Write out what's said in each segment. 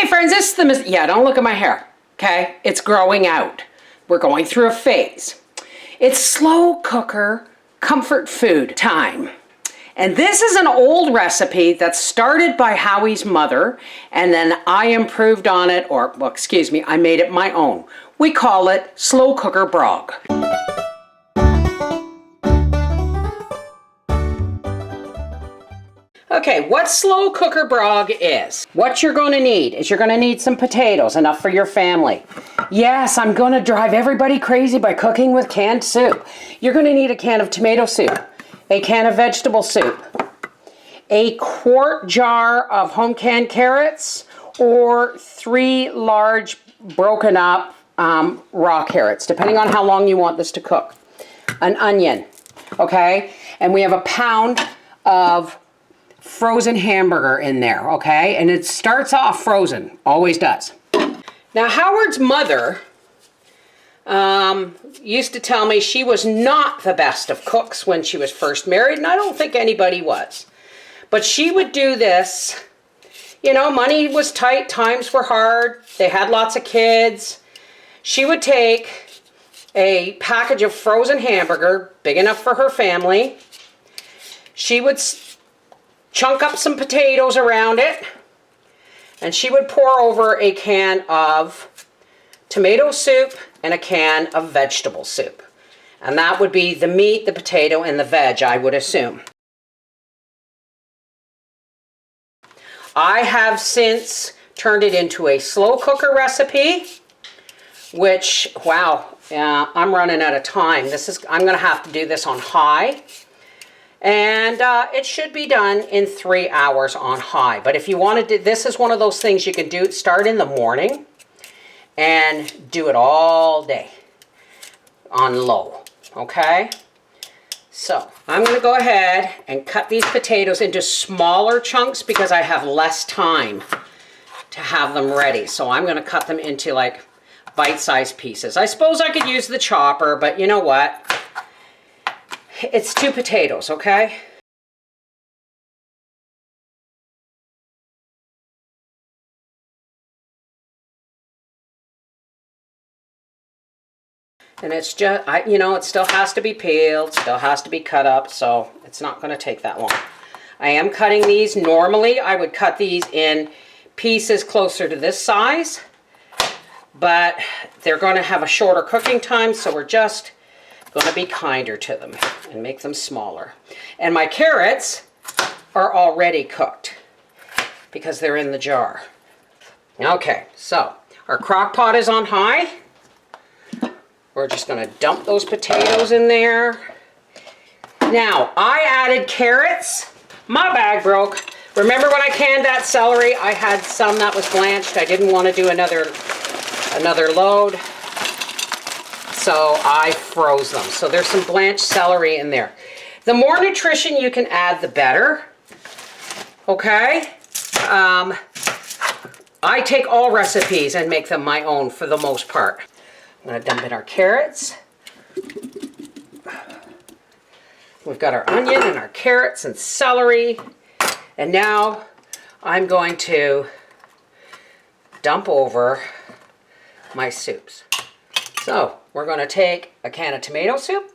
Okay, friends, this is yeah, don't look at my hair, okay? It's growing out. We're going through a phase. It's slow cooker comfort food time. And this is an old recipe that started by Howie's mother, and then I improved on it, or, well, excuse me, I made it my own. We call it slow cooker BROG. Okay, what slow cooker BROG is? What you're going to need is you're going to need some potatoes, enough for your family. Yes, I'm going to drive everybody crazy by cooking with canned soup. You're going to need a can of tomato soup, a can of vegetable soup, a quart jar of home canned carrots, or 3 large broken up raw carrots, depending on how long you want this to cook. An onion, okay? And we have a pound of frozen hamburger in there, okay? And it starts off frozen, always does. Now, Howard's mother used to tell me she was not the best of cooks when she was first married, and I don't think anybody was. But she would do this, you know, money was tight, times were hard, they had lots of kids. She would take a package of frozen hamburger, big enough for her family. She would chunk up some potatoes around it, and she would pour over a can of tomato soup and a can of vegetable soup. And that would be the meat, the potato, and the veg, I would assume. I have since turned it into a slow cooker recipe, which, wow, I'm running out of time. I'm going to have to do this on high. And it should be done in 3 hours on high. But if you wanted to, this is one of those things you can do, start in the morning and do it all day on low, okay? So I'm going to go ahead and cut these potatoes into smaller chunks because I have less time to have them ready. So I'm going to cut them into like bite-sized pieces. I suppose I could use the chopper, but you know what? It's 2 potatoes, okay? And it's just, you know, it still has to be peeled, still has to be cut up, so it's not going to take that long. I am cutting these. Normally, I would cut these in pieces closer to this size, but they're going to have a shorter cooking time, so we're just going to be kinder to them and make them smaller. And my carrots are already cooked because they're in the jar. Okay, so our crock pot is on high. We're just going to dump those potatoes in there. Now, I added carrots. My bag broke. Remember when I canned that celery? I had some that was blanched. I didn't want to do another load. So I froze them. So there's some blanched celery in there. The more nutrition you can add, the better. Okay? I take all recipes and make them my own for the most part. I'm going to dump in our carrots. We've got our onion and our carrots and celery. And now I'm going to dump over my soups. So we're going to take a can of tomato soup.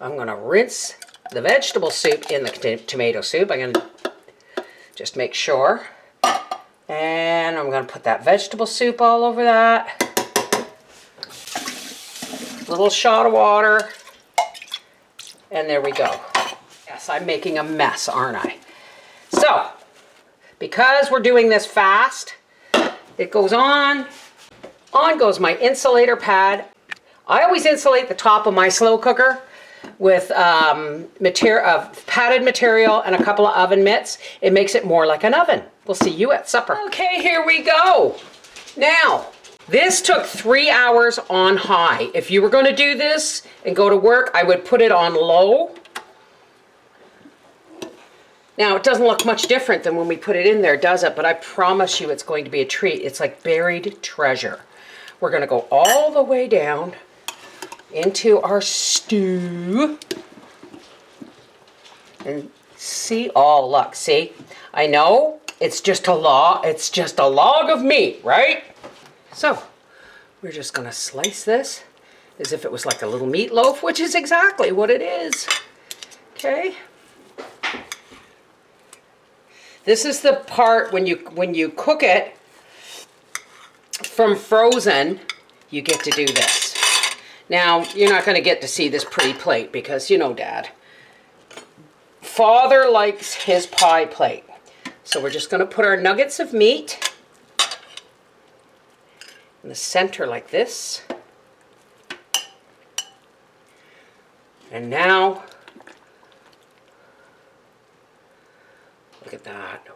I'm going to rinse the vegetable soup in the tomato soup. I'm going to just make sure. And I'm going to put that vegetable soup all over that. Little shot of water. And there we go. Yes, I'm making a mess, aren't I? So, because we're doing this fast, it goes on. On goes my insulator pad. I always insulate the top of my slow cooker with padded material and a couple of oven mitts. It makes it more like an oven. We'll see you at supper. Okay, here we go. Now, this took 3 hours on high. If you were going to do this and go to work, I would put it on low. Now, it doesn't look much different than when we put it in there, does it? But I promise you it's going to be a treat. It's like buried treasure. We're going to go all the way down into our stew and See, oh look, see? I know it's just a log of meat, right? So, we're just gonna slice this as if it was like a little meatloaf, which is exactly what it is. Okay? This is the part when you cook it from frozen, you get to do this. Now, you're not gonna get to see this pretty plate because you know Dad. Father likes his pie plate. So we're just going to put our nuggets of meat in the center like this. And now, look at that.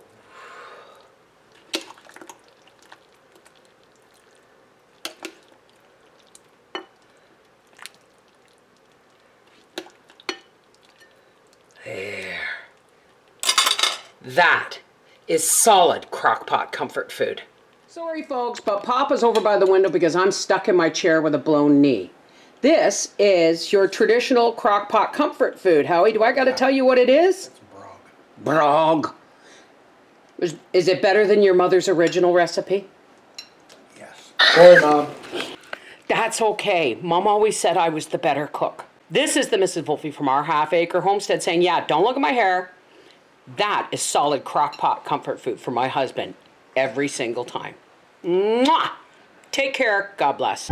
There. That is solid crock-pot comfort food. Sorry folks, but Papa's over by the window because I'm stuck in my chair with a blown knee. This is your traditional crock-pot comfort food. Howie, do I got to tell you what it is? It's BROG. BROG. Is it better than your mother's original recipe? Yes. Sorry, Mom. That's okay. Mom always said I was the better cook. This is the Mrs. Wolfe from our half-acre homestead saying, yeah, don't look at my hair. That is solid crock-pot comfort food for my husband every single time. Mwah! Take care. God bless.